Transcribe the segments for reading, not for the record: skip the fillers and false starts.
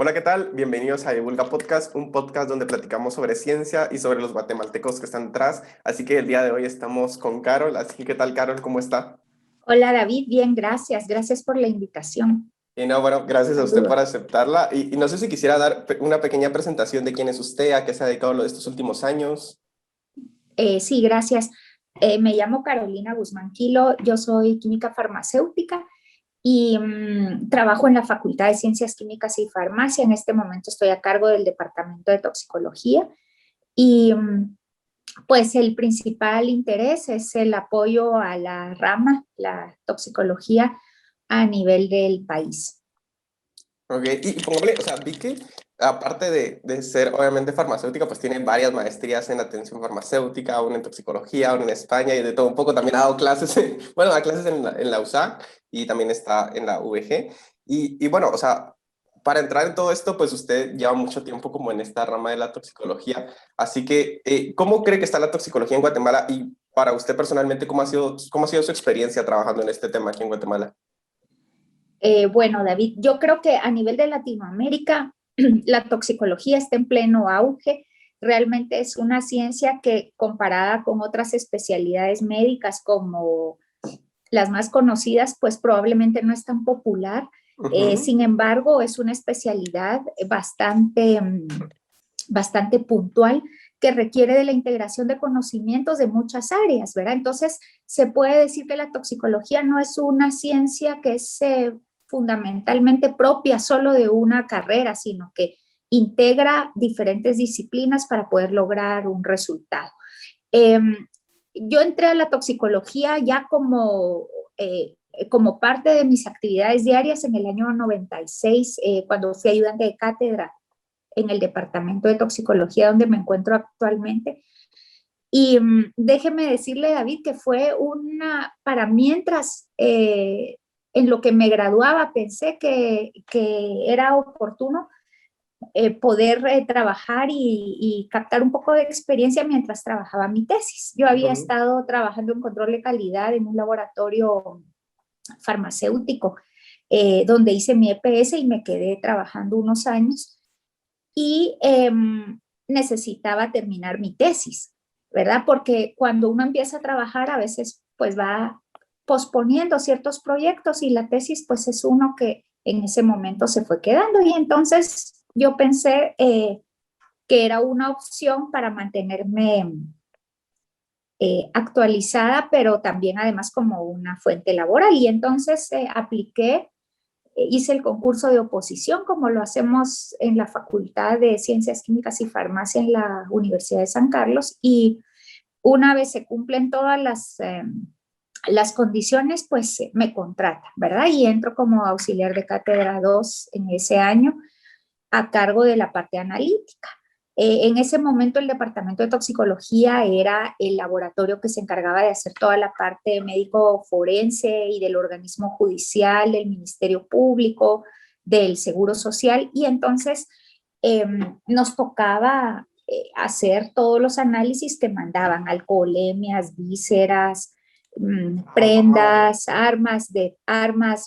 Hola, ¿qué tal? Bienvenidos a Divulga Podcast, un podcast donde platicamos sobre ciencia y sobre los guatemaltecos que están detrás. Así que el día de hoy estamos con Carol. Así que, ¿qué tal, Carol? ¿Cómo está? Hola David, bien, gracias. Gracias por la invitación. Y no, bueno, gracias a usted Saludos. por aceptarla. Y no sé si quisiera dar una pequeña presentación de quién es usted, a qué se ha dedicado estos últimos años. Sí, gracias. Me llamo Carolina Guzmán Quilo, yo soy química farmacéutica y trabajo en la Facultad de Ciencias Químicas y Farmacia. En este momento estoy a cargo del Departamento de Toxicología y pues el principal interés es el apoyo a la rama, la toxicología a nivel del país. Ok, y pongámosle, o sea, vi que aparte de ser obviamente farmacéutica, pues tiene varias maestrías en atención farmacéutica, una en toxicología, una en España y de todo un poco. También ha dado clases, bueno, da clases en la USAC y también está en la UVG. Y bueno, o sea, para entrar en todo esto, pues usted lleva mucho tiempo como en esta rama de la toxicología. Así que, ¿cómo cree que está la toxicología en Guatemala? Y para usted personalmente, cómo ha sido su experiencia trabajando en este tema aquí en Guatemala? Bueno, David, yo creo que a nivel de Latinoamérica la toxicología está en pleno auge. Realmente es una ciencia que comparada con otras especialidades médicas como las más conocidas, pues probablemente no es tan popular. Ujú. Sin embargo, es una especialidad bastante, bastante puntual que requiere de la integración de conocimientos de muchas áreas, ¿verdad? Entonces, se puede decir que la toxicología no es una ciencia que es fundamentalmente propia solo de una carrera, sino que integra diferentes disciplinas para poder lograr un resultado. Eh, yo entré a la toxicología ya como parte de mis actividades diarias en el año 96, cuando fui ayudante de cátedra en el departamento de toxicología donde me encuentro actualmente. Y déjeme decirle, David, que fue para mientras en lo que me graduaba, pensé que era oportuno poder trabajar y captar un poco de experiencia mientras trabajaba mi tesis. Yo había Ujú. estado trabajando en control de calidad en un laboratorio farmacéutico donde hice mi EPS y me quedé trabajando unos años y necesitaba terminar mi tesis, ¿verdad? Porque cuando uno empieza a trabajar a veces pues va posponiendo ciertos proyectos y la tesis pues es uno que en ese momento se fue quedando y entonces yo pensé que era una opción para mantenerme actualizada, pero también además como una fuente laboral y entonces apliqué hice el concurso de oposición, como lo hacemos en la Facultad de Ciencias Químicas y Farmacia en la Universidad de San Carlos, y una vez se cumplen todas las condiciones, pues me contratan, ¿verdad? Y entro como auxiliar de cátedra 2 en ese año a cargo de la parte analítica. En ese momento el departamento de toxicología era el laboratorio que se encargaba de hacer toda la parte médico forense y del organismo judicial, del Ministerio Público, del Seguro Social y entonces nos tocaba hacer todos los análisis que mandaban, alcoholemias, vísceras, Wow. prendas, armas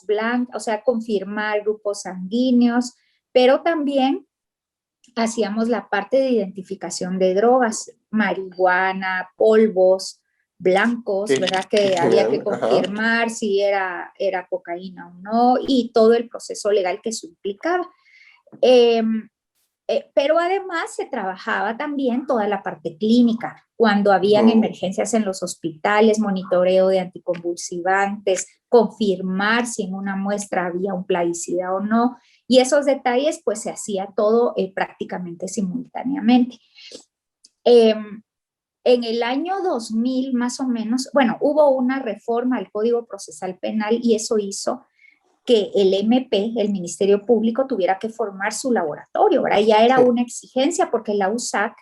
blancas, o sea, confirmar grupos sanguíneos, pero también hacíamos la parte de identificación de drogas, marihuana, polvos blancos, Qué, ¿verdad? qué Que había que genial, ajá. confirmar si era cocaína o no y todo el proceso legal que eso implicaba. Eh, pero además se trabajaba también toda la parte clínica, cuando habían Ujú. emergencias en los hospitales, monitoreo de anticonvulsivantes, confirmar si en una muestra había un plaguicida o no, y esos detalles pues se hacía todo prácticamente simultáneamente. Eh, en el año 2000 más o menos, bueno, hubo una reforma al Código Procesal Penal y eso hizo que el MP, el Ministerio Público, tuviera que formar su laboratorio, ¿verdad? Ya era Sí. una exigencia porque la USAC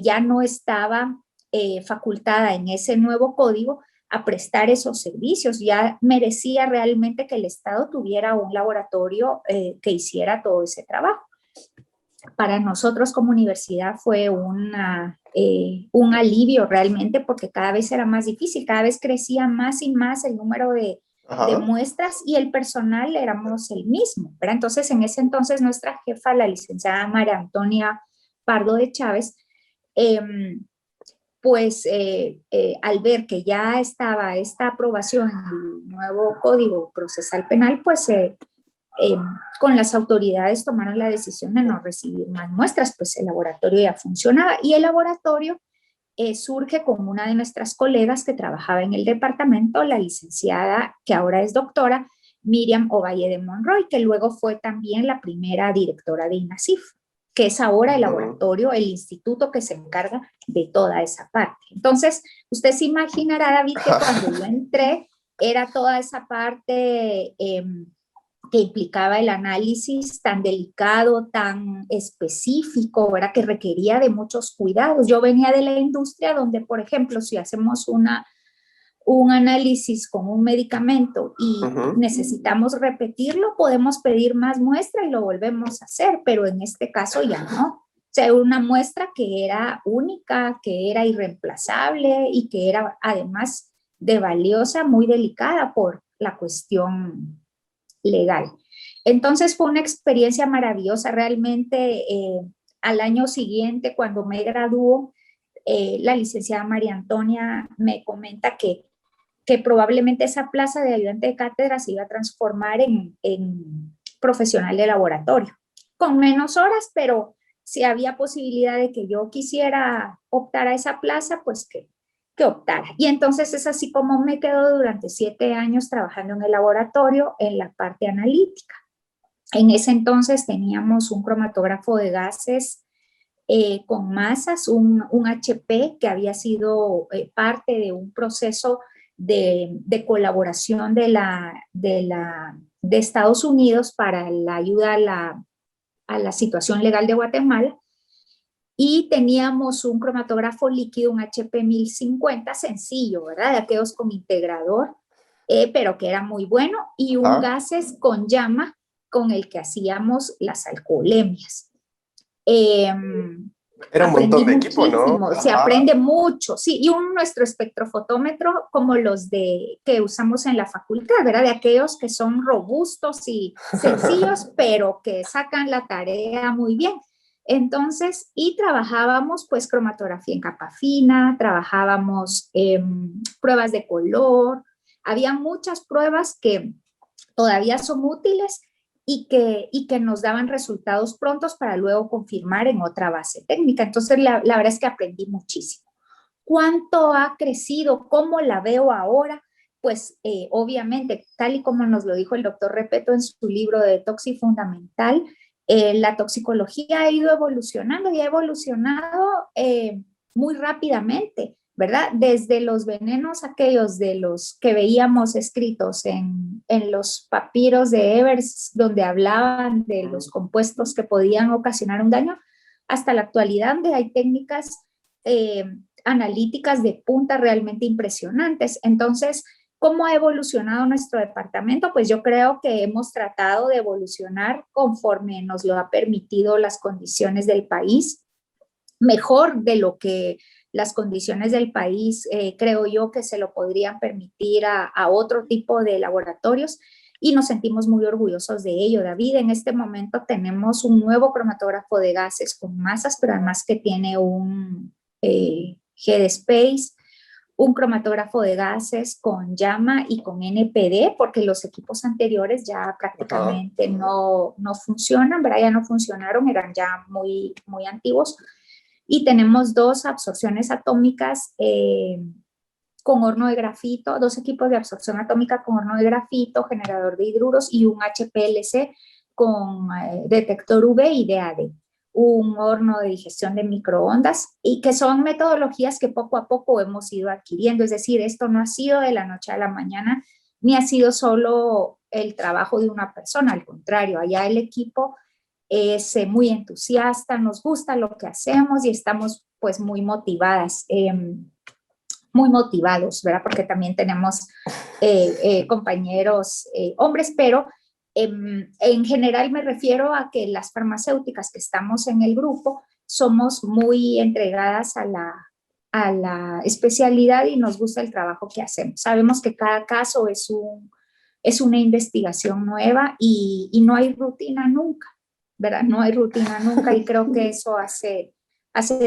ya no estaba facultada en ese nuevo código a prestar esos servicios, ya merecía realmente que el Estado tuviera un laboratorio que hiciera todo ese trabajo. Para nosotros como universidad fue un alivio realmente porque cada vez era más difícil, cada vez crecía más y más el número de Ajá. muestras y el personal éramos el mismo, ¿verdad? Entonces, en ese entonces, nuestra jefa, la licenciada María Antonia Pardo de Chávez, eh, al ver que ya estaba esta aprobación en el nuevo Código Procesal Penal, eh, con las autoridades tomaron la decisión de no recibir más muestras, pues el laboratorio ya funcionaba y el laboratorio surge con una de nuestras colegas que trabajaba en el departamento, la licenciada, que ahora es doctora, Miriam Ovalle de Monroy, que luego fue también la primera directora de INASIF, que es ahora el laboratorio, el instituto que se encarga de toda esa parte. Entonces, usted se imaginará, David, que cuando yo entré, era toda esa parte que implicaba el análisis tan delicado, tan específico, ¿verdad? Que requería de muchos cuidados. Yo venía de la industria donde, por ejemplo, si hacemos un análisis con un medicamento y necesitamos repetirlo, podemos pedir más muestra y lo volvemos a hacer, pero en este caso ya no. O sea, una muestra que era única, que era irreemplazable y que era además de valiosa, muy delicada por la cuestión legal. Entonces fue una experiencia maravillosa realmente. Al año siguiente, cuando me graduó, la licenciada María Antonia me comenta que probablemente esa plaza de ayudante de cátedra se iba a transformar en profesional de laboratorio, con menos horas, pero si había posibilidad de que yo quisiera optar a esa plaza, pues que optara. Y entonces es así como me quedo durante 7 años trabajando en el laboratorio en la parte analítica. En ese entonces teníamos un cromatógrafo de gases con masas, un HP que había sido parte de un proceso de colaboración de Estados Unidos para la ayuda a la situación legal de Guatemala. Y teníamos un cromatógrafo líquido, un HP 1050, sencillo, ¿verdad? De aquellos con integrador, pero que era muy bueno, y un gases con llama con el que hacíamos las alcoholemias. Era un montón de equipo, ¿no? Se aprende mucho, sí, y nuestro espectrofotómetro como los que usamos en la facultad, ¿verdad? De aquellos que son robustos y sencillos, pero que sacan la tarea muy bien. Entonces, y trabajábamos pues cromatografía en capa fina, trabajábamos pruebas de color, había muchas pruebas que todavía son útiles y que nos daban resultados prontos para luego confirmar en otra base técnica. Entonces, la verdad es que aprendí muchísimo. ¿Cuánto ha crecido? ¿Cómo la veo ahora? Pues obviamente, tal y como nos lo dijo el doctor Repeto en su libro de Toxifundamental, la toxicología ha ido evolucionando y ha evolucionado muy rápidamente, ¿verdad? Desde los venenos aquellos de los que veíamos escritos en los papiros de Evers, donde hablaban de los compuestos que podían ocasionar un daño, hasta la actualidad, donde hay técnicas analíticas de punta realmente impresionantes. Entonces, ¿cómo ha evolucionado nuestro departamento? Pues yo creo que hemos tratado de evolucionar conforme nos lo ha permitido las condiciones del país, mejor de lo que las condiciones del país creo yo que se lo podrían permitir a otro tipo de laboratorios y nos sentimos muy orgullosos de ello. David, en este momento tenemos un nuevo cromatógrafo de gases con masas, pero además que tiene un GDSpace, un cromatógrafo de gases con llama y con NPD, porque los equipos anteriores ya prácticamente no funcionan, ¿verdad? Ya no funcionaron, eran ya muy, muy antiguos. Y tenemos 2 absorciones atómicas con horno de grafito, 2 equipos de absorción atómica con horno de grafito, generador de hidruros y un HPLC con detector UV y DAD. Un horno de digestión de microondas y que son metodologías que poco a poco hemos ido adquiriendo. Es decir, esto no ha sido de la noche a la mañana, ni ha sido solo el trabajo de una persona, al contrario, allá el equipo es muy entusiasta, nos gusta lo que hacemos y estamos pues muy motivadas, muy motivados, ¿verdad? Porque también tenemos compañeros hombres, pero en general me refiero a que las farmacéuticas que estamos en el grupo somos muy entregadas a la especialidad y nos gusta el trabajo que hacemos. Sabemos que cada caso es es una investigación nueva y no hay rutina nunca, ¿verdad? No hay rutina nunca y creo que eso hace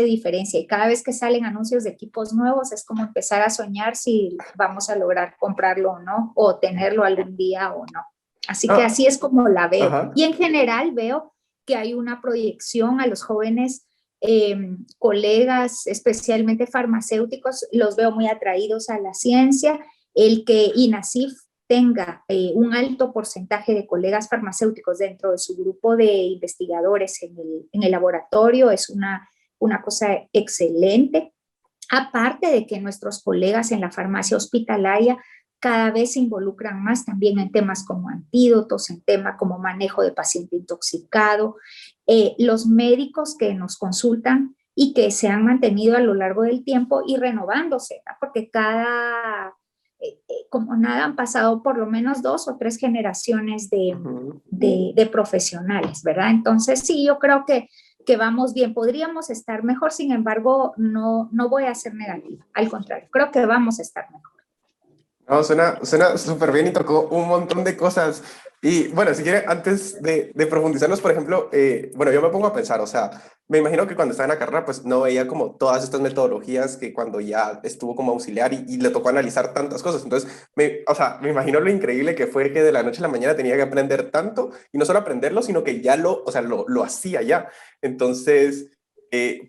diferencia. Y cada vez que salen anuncios de equipos nuevos es como empezar a soñar si vamos a lograr comprarlo o no, o tenerlo algún día o no. Así que Ah, así es como la veo. ajá. Y en general veo que hay una proyección a los jóvenes colegas, especialmente farmacéuticos, los veo muy atraídos a la ciencia. El que INASIF tenga un alto porcentaje de colegas farmacéuticos dentro de su grupo de investigadores en el laboratorio es una cosa excelente. Aparte de que nuestros colegas en la farmacia hospitalaria cada vez se involucran más también en temas como antídotos, en temas como manejo de paciente intoxicado. Los médicos que nos consultan y que se han mantenido a lo largo del tiempo y renovándose, ¿verdad? Porque como nada, han pasado por lo menos 2 o 3 generaciones Ujú. de profesionales, ¿verdad? Entonces, sí, yo creo que vamos bien, podríamos estar mejor, sin embargo, no voy a ser negativa, al contrario, creo que vamos a estar mejor. No, suena súper bien y tocó un montón de cosas. Y bueno, si quiere, antes de profundizarnos, por ejemplo, bueno, yo me pongo a pensar, o sea, me imagino que cuando estaba en la carrera, pues no veía como todas estas metodologías que cuando ya estuvo como auxiliar y le tocó analizar tantas cosas. Entonces, o sea, me imagino lo increíble que fue que de la noche a la mañana tenía que aprender tanto y no solo aprenderlo, sino que ya o sea, lo hacía ya. Entonces,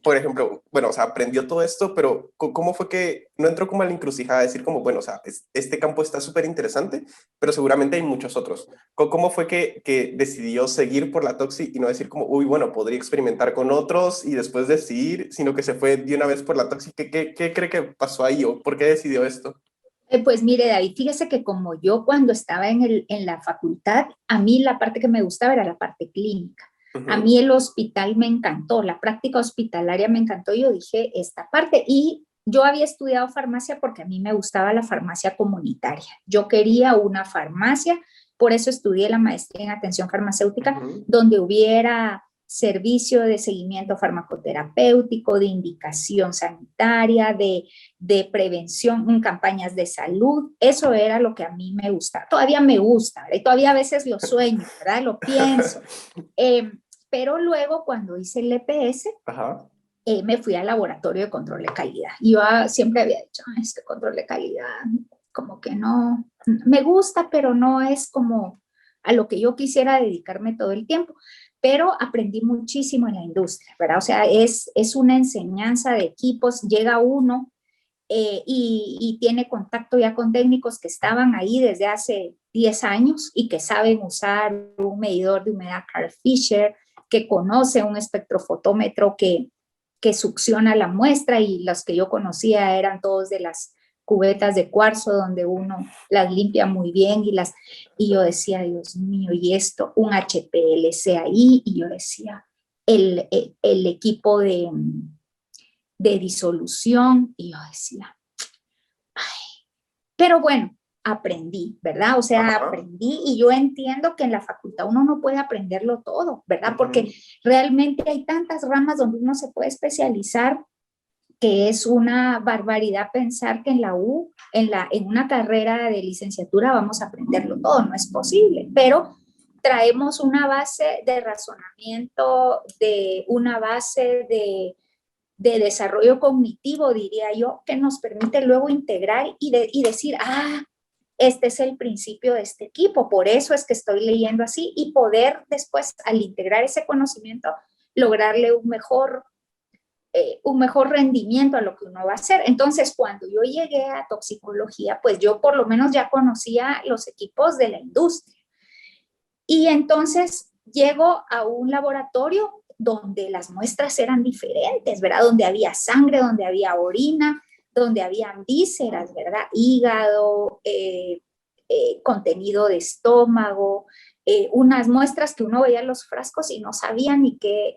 por ejemplo, bueno, o sea, aprendió todo esto, pero ¿cómo fue que no entró como a la encrucijada de decir como, bueno, o sea, este campo está súper interesante, pero seguramente hay muchos otros? ¿Cómo fue que decidió seguir por la toxi y no decir como, uy, bueno, podría experimentar con otros y después decidir, sino que se fue de una vez por la toxi? ¿Qué cree que pasó ahí o por qué decidió esto? Pues mire, David, fíjese que como yo cuando estaba en la facultad, a mí la parte que me gustaba era la parte clínica. A Ujú. mí el hospital me encantó, la práctica hospitalaria me encantó. Yo dije esta parte y yo había estudiado farmacia porque a mí me gustaba la farmacia comunitaria. Yo quería una farmacia, por eso estudié la maestría en atención farmacéutica, Ujú. donde hubiera servicio de seguimiento farmacoterapéutico, de indicación sanitaria, de prevención, en campañas de salud. Eso era lo que a mí me gusta. Todavía me gusta, ¿verdad? Y todavía a veces lo sueño, ¿verdad? Lo pienso. Eh, pero luego cuando hice el EPS, Ajá. me fui al laboratorio de control de calidad. Y yo siempre había dicho, este control de calidad, como que no, me gusta, pero no es como a lo que yo quisiera dedicarme todo el tiempo. Pero aprendí muchísimo en la industria, ¿verdad? O sea, es una enseñanza de equipos, llega uno y tiene contacto ya con técnicos que estaban ahí desde hace 10 años y que saben usar un medidor de humedad Carl Fisher, que conoce un espectrofotómetro que succiona la muestra y los que yo conocía eran todos de las cubetas de cuarzo donde uno las limpia muy bien y yo decía, Dios mío, y esto, un HPLC ahí, y yo decía, el equipo de disolución, y yo decía, pero bueno, aprendí, ¿verdad? O sea, Ajá. aprendí y yo entiendo que en la facultad uno no puede aprenderlo todo, ¿verdad? Porque Ujú. realmente hay tantas ramas donde uno se puede especializar que es una barbaridad pensar que en la U, en una carrera de licenciatura vamos a aprenderlo todo, no es posible, pero traemos una base de razonamiento, de una base de desarrollo cognitivo, diría yo, que nos permite luego integrar y decir, este es el principio de este equipo, por eso es que estoy leyendo así y poder después, al integrar ese conocimiento, lograrle un mejor rendimiento a lo que uno va a hacer. Entonces, cuando yo llegué a toxicología, pues yo por lo menos ya conocía los equipos de la industria. Y entonces llego a un laboratorio donde las muestras eran diferentes, ¿verdad? Donde había sangre, donde había orina, donde habían vísceras, ¿verdad? Hígado, contenido de estómago, unas muestras que uno veía en los frascos y no sabía ni qué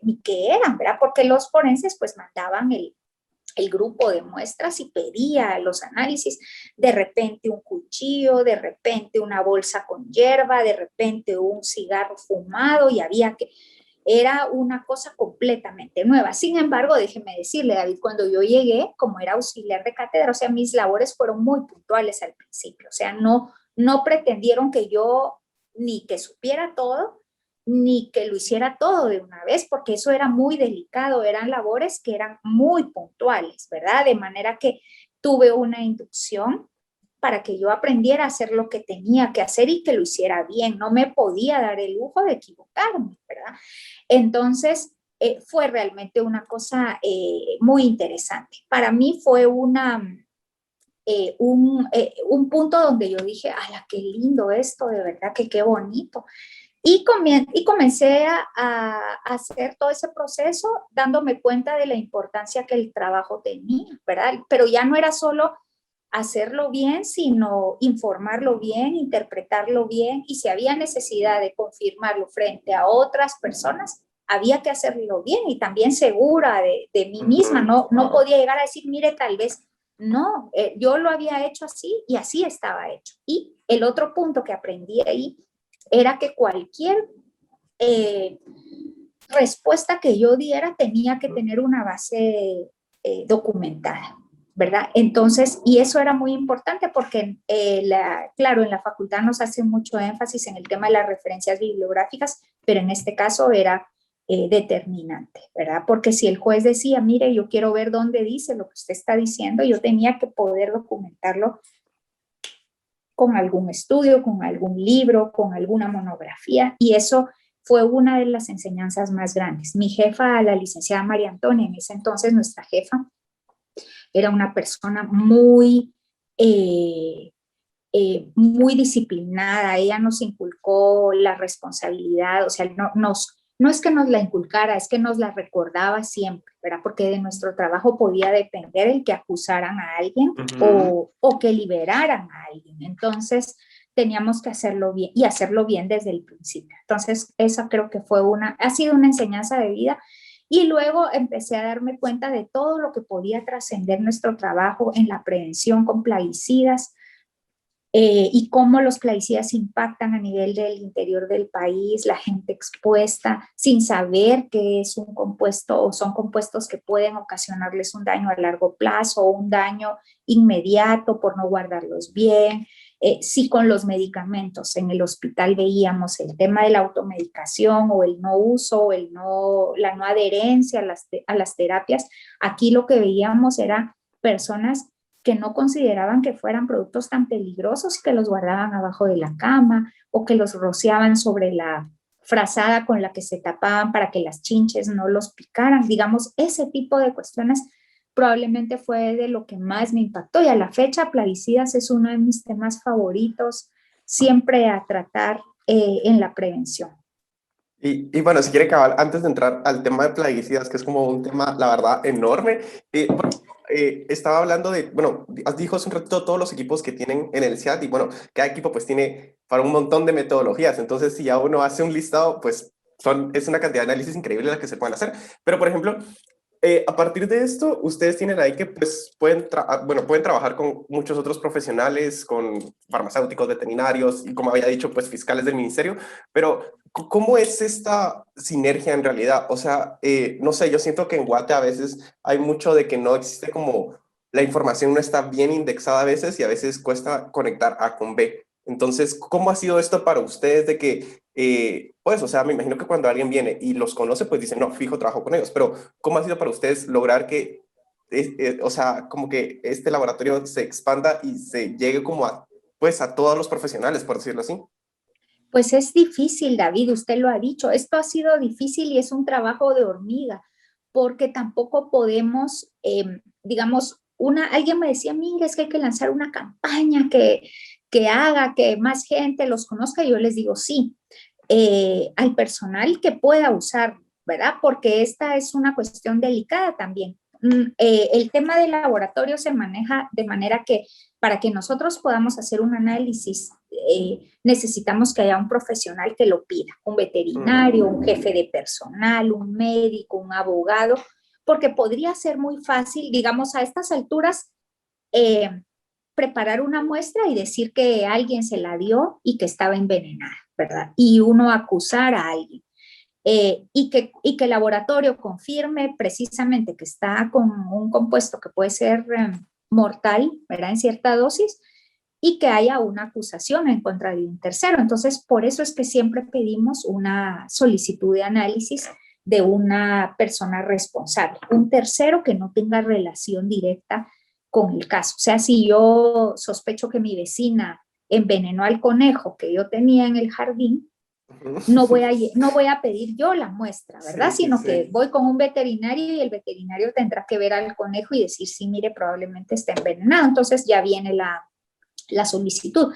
eran, ¿verdad? Porque los forenses pues mandaban el grupo de muestras y pedía los análisis, de repente un cuchillo, de repente una bolsa con hierba, de repente un cigarro fumado y había que, era una cosa completamente nueva. Sin embargo, déjeme decirle, David, cuando yo llegué, como era auxiliar de cátedra, o sea, mis labores fueron muy puntuales al principio, o sea, no pretendieron que yo ni que supiera todo, ni que lo hiciera todo de una vez, porque eso era muy delicado, eran labores que eran muy puntuales, ¿verdad? De manera que tuve una inducción para que yo aprendiera a hacer lo que tenía que hacer y que lo hiciera bien. No me podía dar el lujo de equivocarme, ¿verdad? Entonces, fue realmente una cosa muy interesante. Para mí fue un punto donde yo dije, ¡ala, qué lindo esto! De verdad que qué bonito. Y comencé a hacer todo ese proceso dándome cuenta de la importancia que el trabajo tenía, ¿verdad? Pero ya no era solo hacerlo bien, sino informarlo bien, interpretarlo bien, y si había necesidad de confirmarlo frente a otras personas, había que hacerlo bien y también segura de mí misma. No podía llegar a decir, mire, tal vez no, yo lo había hecho así y así estaba hecho. Y el otro punto que aprendí ahí era que cualquier respuesta que yo diera tenía que tener una base documentada, ¿verdad? Entonces, y eso era muy importante porque, claro, en la facultad nos hace mucho énfasis en el tema de las referencias bibliográficas, pero en este caso era determinante, ¿verdad? Porque si el juez decía, mire, yo quiero ver dónde dice lo que usted está diciendo, yo tenía que poder documentarlo con algún estudio, con algún libro, con alguna monografía, y eso fue una de las enseñanzas más grandes. Mi jefa, la licenciada María Antonia, en ese entonces nuestra jefa, era una persona muy disciplinada. Ella nos inculcó la responsabilidad, o sea, no es que nos la inculcara, es que nos la recordaba siempre, ¿verdad? Porque de nuestro trabajo podía depender el que acusaran a alguien o que liberaran a alguien. Entonces, teníamos que hacerlo bien y hacerlo bien desde el principio. Entonces, esa creo que ha sido una enseñanza de vida. Y luego empecé a darme cuenta de todo lo que podía trascender nuestro trabajo en la prevención con plaguicidas, y cómo los plaguicidas impactan a nivel del interior del país, la gente expuesta sin saber que es un compuesto o son compuestos que pueden ocasionarles un daño a largo plazo o un daño inmediato por no guardarlos bien. Si con los medicamentos en el hospital veíamos el tema de la automedicación o el no uso o la no adherencia a las terapias, aquí lo que veíamos era personas que no consideraban que fueran productos tan peligrosos, que los guardaban abajo de la cama o que los rociaban sobre la frazada con la que se tapaban para que las chinches no los picaran. Digamos, ese tipo de cuestiones probablemente fue de lo que más me impactó, y a la fecha plaguicidas es uno de mis temas favoritos, siempre a tratar en la prevención. Y bueno, si quiere, cabal, antes de entrar al tema de plaguicidas, que es como un tema, la verdad, enorme, estaba hablando de, bueno, dijo hace un ratito todos los equipos que tienen en el CIAT, y bueno, cada equipo pues tiene para un montón de metodologías. Entonces, si ya uno hace un listado, pues es una cantidad de análisis increíble la que se pueden hacer. Pero, por ejemplo, a partir de esto, ustedes tienen ahí que pues pueden trabajar con muchos otros profesionales, con farmacéuticos, veterinarios y, como había dicho, pues fiscales del ministerio. Pero ¿cómo es esta sinergia en realidad? O sea, no sé, yo siento que en Guate a veces hay mucho de que no existe, como la información no está bien indexada a veces, y a veces cuesta conectar A con B. Entonces, ¿cómo ha sido esto para ustedes de que, pues, o sea, me imagino que cuando alguien viene y los conoce, pues dicen, no, fijo, trabajo con ellos, pero ¿cómo ha sido para ustedes lograr que, o sea, como que este laboratorio se expanda y se llegue como a, pues, a todos los profesionales, por decirlo así? Pues es difícil, David, usted lo ha dicho, esto ha sido difícil y es un trabajo de hormiga, porque tampoco podemos, digamos, alguien me decía, mire, es que hay que lanzar una campaña que haga que más gente los conozca, y yo les digo, sí, al personal que pueda usar, ¿verdad? Porque esta es una cuestión delicada también. El tema del laboratorio se maneja de manera que para que nosotros podamos hacer un análisis, necesitamos que haya un profesional que lo pida, un veterinario, un jefe de personal, un médico, un abogado, porque podría ser muy fácil, digamos, a estas alturas, preparar una muestra y decir que alguien se la dio y que estaba envenenada, ¿verdad? Y uno acusar a alguien. Y que el laboratorio confirme precisamente que está con un compuesto que puede ser mortal, ¿verdad? En cierta dosis, y que haya una acusación en contra de un tercero. Entonces, por eso es que siempre pedimos una solicitud de análisis de una persona responsable, un tercero que no tenga relación directa con el caso. O sea, si yo sospecho que mi vecina envenenó al conejo que yo tenía en el jardín, no voy a pedir yo la muestra, ¿verdad? Sí, Sino sí. que voy con un veterinario y el veterinario tendrá que ver al conejo y decir, sí, mire, probablemente está envenenado. Entonces ya viene la solicitud.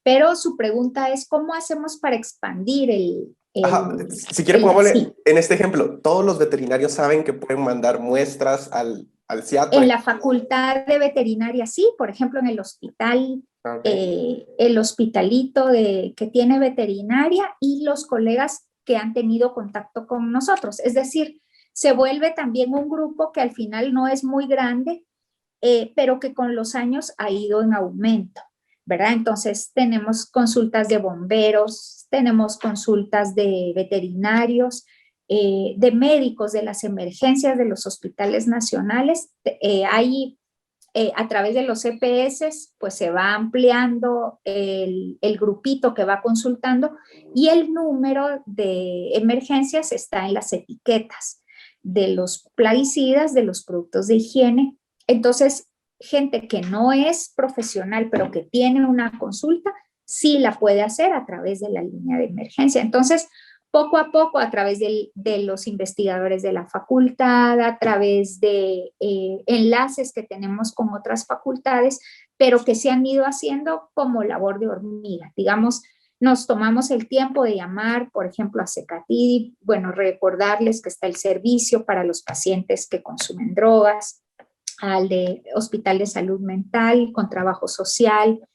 Pero su pregunta es, ¿cómo hacemos para expandir Ajá, si quiere, sí, pongámosle en este ejemplo, todos los veterinarios saben que pueden mandar muestras al CIAT, por en la ejemplo. facultad de veterinaria, sí, por ejemplo, en el hospital, Okay. el hospitalito que tiene veterinaria y los colegas que han tenido contacto con nosotros. Es decir, se vuelve también un grupo que al final no es muy grande, pero que con los años ha ido en aumento, ¿verdad? Entonces tenemos consultas de bomberos, tenemos consultas de veterinarios, de médicos de las emergencias de los hospitales nacionales. Hay a través de los EPS, pues se va ampliando el grupito que va consultando y el número de emergencias está en las etiquetas de los plaguicidas, de los productos de higiene. Entonces, gente que no es profesional, pero que tiene una consulta, sí la puede hacer a través de la línea de emergencia. Entonces, poco a poco, a través de los investigadores de la facultad, a través de enlaces que tenemos con otras facultades, pero que se han ido haciendo como labor de hormiga. Digamos, nos tomamos el tiempo de llamar, por ejemplo, a Secatidi, bueno, recordarles que está el servicio para los pacientes que consumen drogas, al de Hospital de Salud Mental con trabajo social.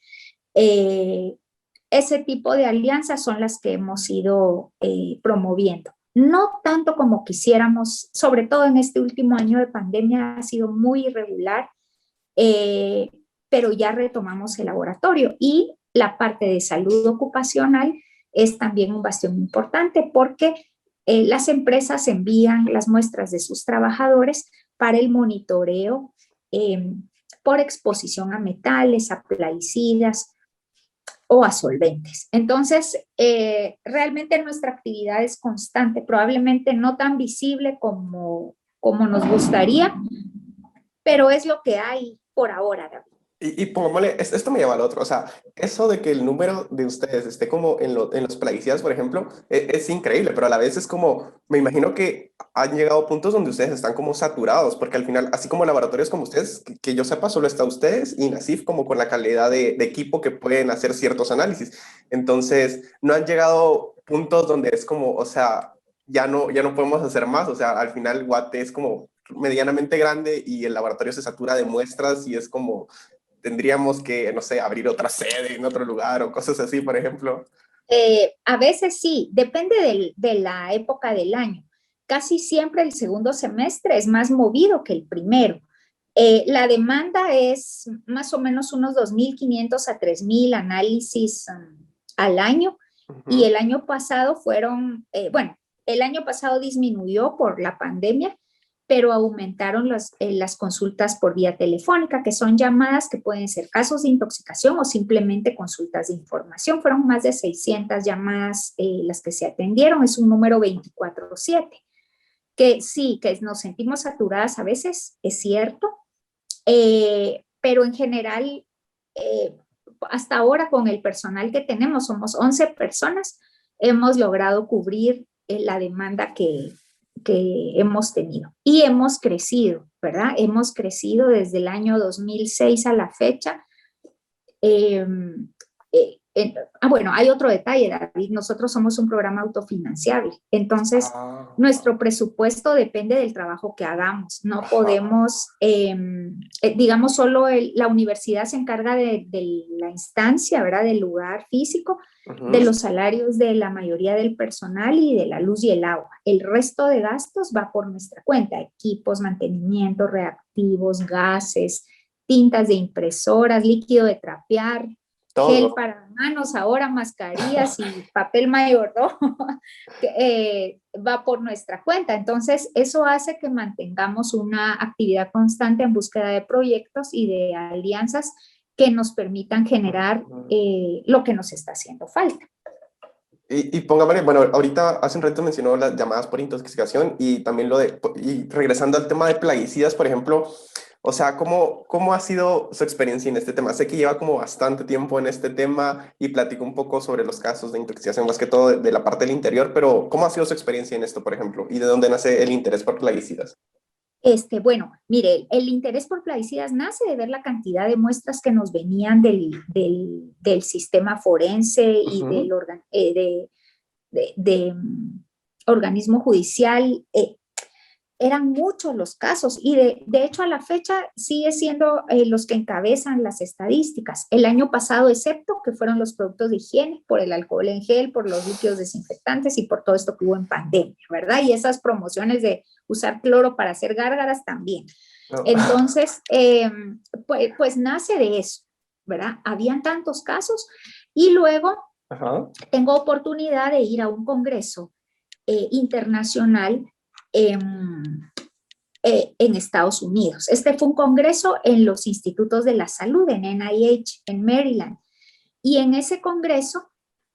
Ese tipo de alianzas son las que hemos ido promoviendo. No tanto como quisiéramos, sobre todo en este último año de pandemia ha sido muy irregular, eh, pero ya retomamos el laboratorio y la parte de salud ocupacional es también un bastión importante porque las empresas envían las muestras de sus trabajadores para el monitoreo por exposición a metales, a plaguicidas o a solventes. Entonces, realmente nuestra actividad es constante, probablemente no tan visible como nos gustaría, pero es lo que hay por ahora, David. Y pongámosle, esto me lleva al otro, o sea, eso de que el número de ustedes esté como en los plaguicidas, por ejemplo, es increíble, pero a la vez es como, me imagino que han llegado a puntos donde ustedes están como saturados, porque al final, así como laboratorios como ustedes, que yo sepa, solo está ustedes y Nasif como con la calidad de equipo que pueden hacer ciertos análisis. Entonces, no han llegado puntos donde es como, o sea, ya no podemos hacer más, o sea, al final Guate es como medianamente grande y el laboratorio se satura de muestras y es como tendríamos que, no sé, abrir otra sede en otro lugar o cosas así, por ejemplo. A veces sí, depende de la época del año. Casi siempre el segundo semestre es más movido que el primero. La demanda es más o menos unos 2.500 a 3.000 análisis al año y el año pasado fueron, bueno, el año pasado disminuyó por la pandemia, pero aumentaron las consultas por vía telefónica, que son llamadas que pueden ser casos de intoxicación o simplemente consultas de información. Fueron más de 600 llamadas las que se atendieron, es un número 24/7, que sí, que nos sentimos saturadas a veces, es cierto, pero en general, hasta ahora con el personal que tenemos, somos 11 personas, hemos logrado cubrir la demanda que hemos tenido. Y hemos crecido, ¿verdad? Hemos crecido desde el año 2006 a la fecha. Eh, bueno, hay otro detalle, David. Nosotros somos un programa autofinanciable. Entonces, nuestro presupuesto depende del trabajo que hagamos. No podemos, digamos, solo la universidad se encarga de la instancia, ¿verdad? Del lugar físico, de los salarios de la mayoría del personal y de la luz y el agua. El resto de gastos va por nuestra cuenta: equipos, mantenimiento, reactivos, gases, tintas de impresoras, líquido de trapear, gel para manos, ahora mascarillas y papel mayordomo, que va por nuestra cuenta. Entonces, eso hace que mantengamos una actividad constante en búsqueda de proyectos y de alianzas que nos permitan generar lo que nos está haciendo falta. Y póngame, bueno, ahorita hace un rato mencionó las llamadas por intoxicación y también y regresando al tema de plaguicidas, por ejemplo, o sea, ¿cómo ha sido su experiencia en este tema? Sé que lleva como bastante tiempo en este tema y platico un poco sobre los casos de intoxicación, más que todo de la parte del interior, pero ¿cómo ha sido su experiencia en esto, por ejemplo? ¿Y de dónde nace el interés por plaguicidas? Bueno, mire, el interés por plaguicidas nace de ver la cantidad de muestras que nos venían del sistema forense y del organismo judicial. Eran muchos los casos y de hecho a la fecha sigue siendo los que encabezan las estadísticas. El año pasado, excepto que fueron los productos de higiene, por el alcohol en gel, por los líquidos desinfectantes y por todo esto que hubo en pandemia, ¿verdad? Y esas promociones de usar cloro para hacer gárgaras también. No. Entonces, pues nace de eso, ¿verdad? Habían tantos casos y luego tengo oportunidad de ir a un congreso internacional en Estados Unidos. Este fue un congreso en los institutos de la salud, en NIH, en Maryland. Y en ese congreso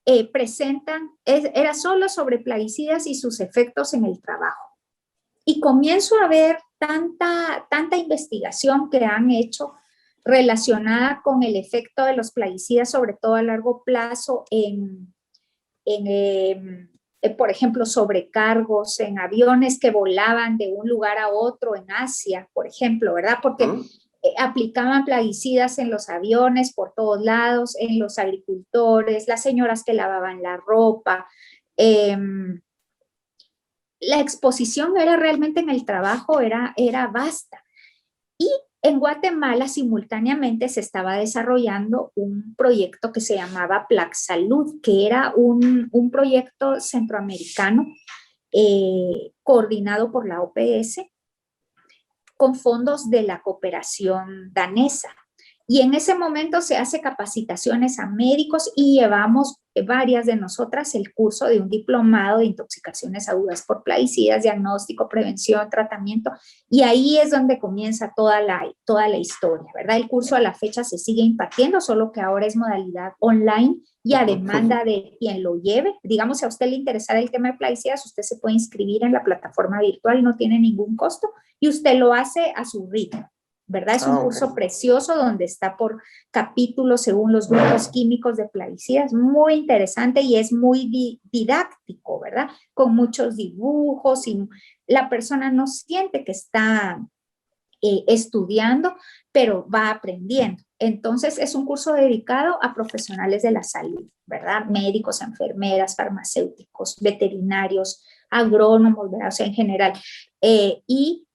era solo sobre plaguicidas y sus efectos en el trabajo. Y comienzo a ver tanta investigación que han hecho relacionada con el efecto de los plaguicidas, sobre todo a largo plazo por ejemplo, sobrecargos en aviones que volaban de un lugar a otro en Asia, por ejemplo, ¿verdad? Porque aplicaban plaguicidas en los aviones por todos lados, en los agricultores, las señoras que lavaban la ropa. La exposición era realmente en el trabajo, era vasta. Y en Guatemala simultáneamente se estaba desarrollando un proyecto que se llamaba PlaxSalud, que era un proyecto centroamericano coordinado por la OPS con fondos de la cooperación danesa. Y en ese momento se hace capacitaciones a médicos y llevamos varias de nosotras el curso de un diplomado de intoxicaciones agudas por plaguicidas, diagnóstico, prevención, tratamiento, y ahí es donde comienza toda la historia, ¿verdad? El curso a la fecha se sigue impartiendo, solo que ahora es modalidad online y a demanda de quien lo lleve. Digamos, si a usted le interesara el tema de plaguicidas, usted se puede inscribir en la plataforma virtual, no tiene ningún costo y usted lo hace a su ritmo, ¿verdad? Es un curso precioso donde está por capítulos según los grupos químicos de plaguicidas, muy interesante y es muy didáctico, ¿verdad? Con muchos dibujos y la persona no siente que está estudiando, pero va aprendiendo. Entonces es un curso dedicado a profesionales de la salud, ¿verdad? Médicos, enfermeras, farmacéuticos, veterinarios, agrónomos, ¿verdad? O sea, en general. Y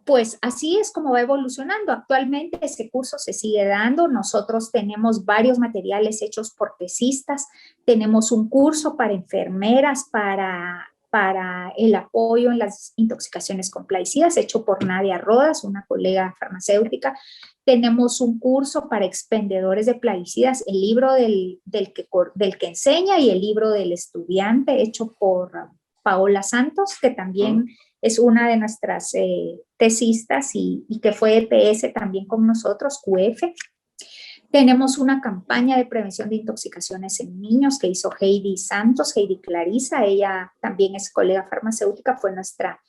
pues así es como va evolucionando. Actualmente ese curso se sigue dando. Nosotros tenemos varios materiales hechos por tesistas. Tenemos un curso para enfermeras, para el apoyo en las intoxicaciones con plaguicidas, hecho por Nadia Rodas, una colega farmacéutica. Tenemos un curso para expendedores de plaguicidas, el libro del que enseña y el libro del estudiante, hecho por Paola Santos, que también es una de nuestras tesistas y que fue EPS también con nosotros, QF. Tenemos una campaña de prevención de intoxicaciones en niños que hizo Heidi Santos, Heidi Clarisa, ella también es colega farmacéutica, fue nuestra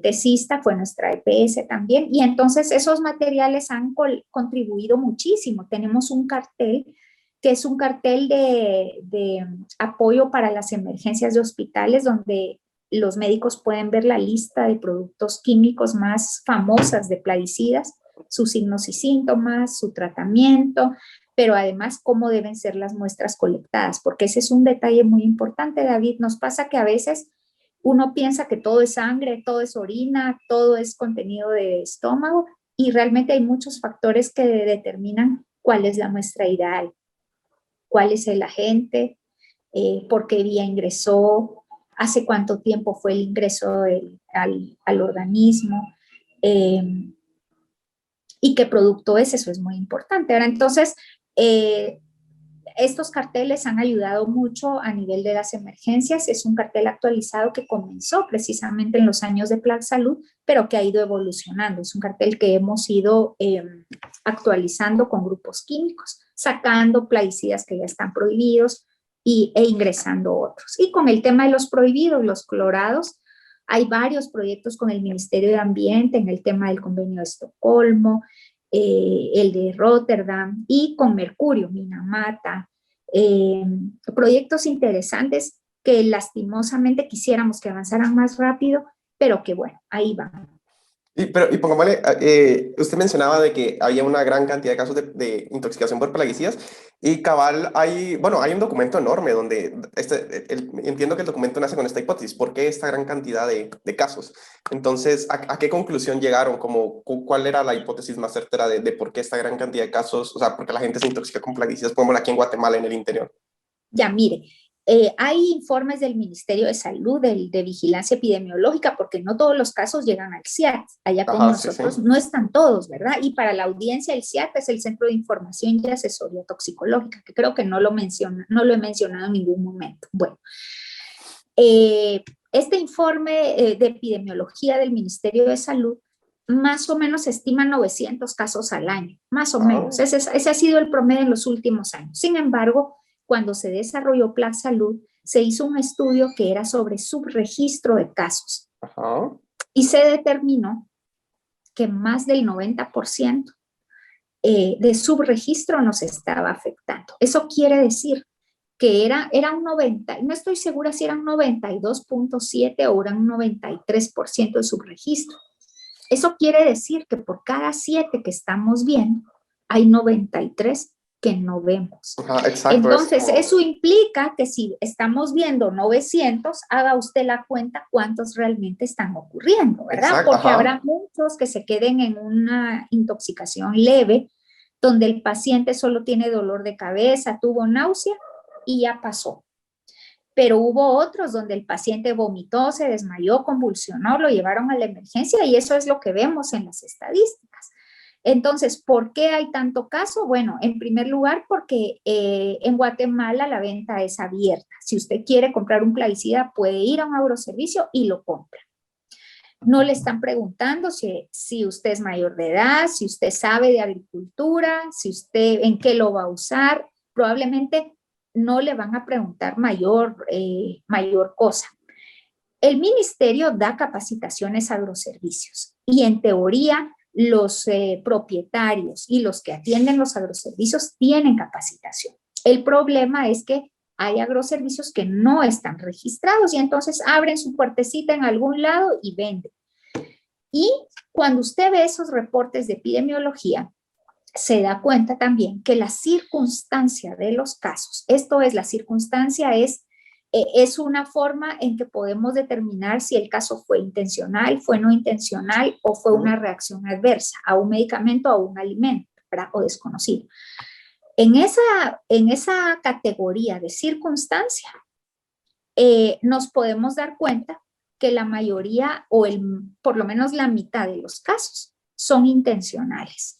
tesista, fue nuestra EPS también, y entonces esos materiales han contribuido muchísimo. Tenemos un cartel que es un cartel de apoyo para las emergencias de hospitales, donde los médicos pueden ver la lista de productos químicos más famosas de plaguicidas, sus signos y síntomas, su tratamiento, pero además cómo deben ser las muestras colectadas, porque ese es un detalle muy importante, David. Nos pasa que a veces uno piensa que todo es sangre, todo es orina, todo es contenido de estómago, y realmente hay muchos factores que determinan cuál es la muestra ideal, cuál es el agente, por qué vía ingresó, hace cuánto tiempo fue el ingreso al organismo y qué producto es, eso es muy importante. Ahora, entonces, Estos carteles han ayudado mucho a nivel de las emergencias. Es un cartel actualizado que comenzó precisamente en los años de Plan Salud, pero que ha ido evolucionando. Es un cartel que hemos ido actualizando con grupos químicos, sacando plaguicidas que ya están prohibidos e ingresando otros. Y con el tema de los prohibidos, los clorados, hay varios proyectos con el Ministerio de Ambiente en el tema del Convenio de Estocolmo, el de Rotterdam, y con Mercurio, Minamata, proyectos interesantes que lastimosamente quisiéramos que avanzaran más rápido, pero que bueno, ahí van. Y pongámosle, usted mencionaba de que había una gran cantidad de casos de intoxicación por plaguicidas y cabal, bueno, hay un documento enorme donde, entiendo que el documento nace con esta hipótesis, ¿por qué esta gran cantidad de casos? Entonces, ¿a qué conclusión llegaron? ¿Cuál era la hipótesis más certera de por qué esta gran cantidad de casos? O sea, ¿por qué la gente se intoxica con plaguicidas, como aquí en Guatemala, en el interior? Ya, mire, hay informes del Ministerio de Salud, de Vigilancia Epidemiológica, porque no todos los casos llegan al CIAT. Allá con nosotros sí. No están todos, ¿verdad? Y para la audiencia, el CIAT es el Centro de Información y Asesoría Toxicológica, que creo que no lo he mencionado en ningún momento. Bueno, este informe de epidemiología del Ministerio de Salud más o menos estima 900 casos al año, más o menos. Ese ha sido el promedio en los últimos años. Sin embargo, cuando se desarrolló Plan Salud, se hizo un estudio que era sobre subregistro de casos. Y se determinó que más del 90% de subregistro nos estaba afectando. Eso quiere decir que era un 90, no estoy segura si era un 92.7 o era un 93% de subregistro. Eso quiere decir que por cada 7 que estamos viendo, hay 93 que no vemos. Exacto, entonces, eso implica que si estamos viendo 900, haga usted la cuenta cuántos realmente están ocurriendo, ¿verdad? Exacto, porque habrá muchos que se queden en una intoxicación leve, donde el paciente solo tiene dolor de cabeza, tuvo náusea y ya pasó. Pero hubo otros donde el paciente vomitó, se desmayó, convulsionó, lo llevaron a la emergencia y eso es lo que vemos en las estadísticas. Entonces, ¿por qué hay tanto caso? Bueno, en primer lugar, porque en Guatemala la venta es abierta. Si usted quiere comprar un plaguicida, puede ir a un agroservicio y lo compra. No le están preguntando si usted es mayor de edad, si usted sabe de agricultura, si usted en qué lo va a usar. Probablemente no le van a preguntar mayor cosa. El ministerio da capacitaciones a agroservicios y en teoría los propietarios y los que atienden los agroservicios tienen capacitación. El problema es que hay agroservicios que no están registrados y entonces abren su puertecita en algún lado y venden. Y cuando usted ve esos reportes de epidemiología, se da cuenta también que la circunstancia de los casos, esto es, la circunstancia es una forma en que podemos determinar si el caso fue intencional, fue no intencional o fue una reacción adversa a un medicamento o a un alimento, ¿verdad? O desconocido. En esa categoría de circunstancia, nos podemos dar cuenta que la mayoría o por lo menos la mitad de los casos son intencionales.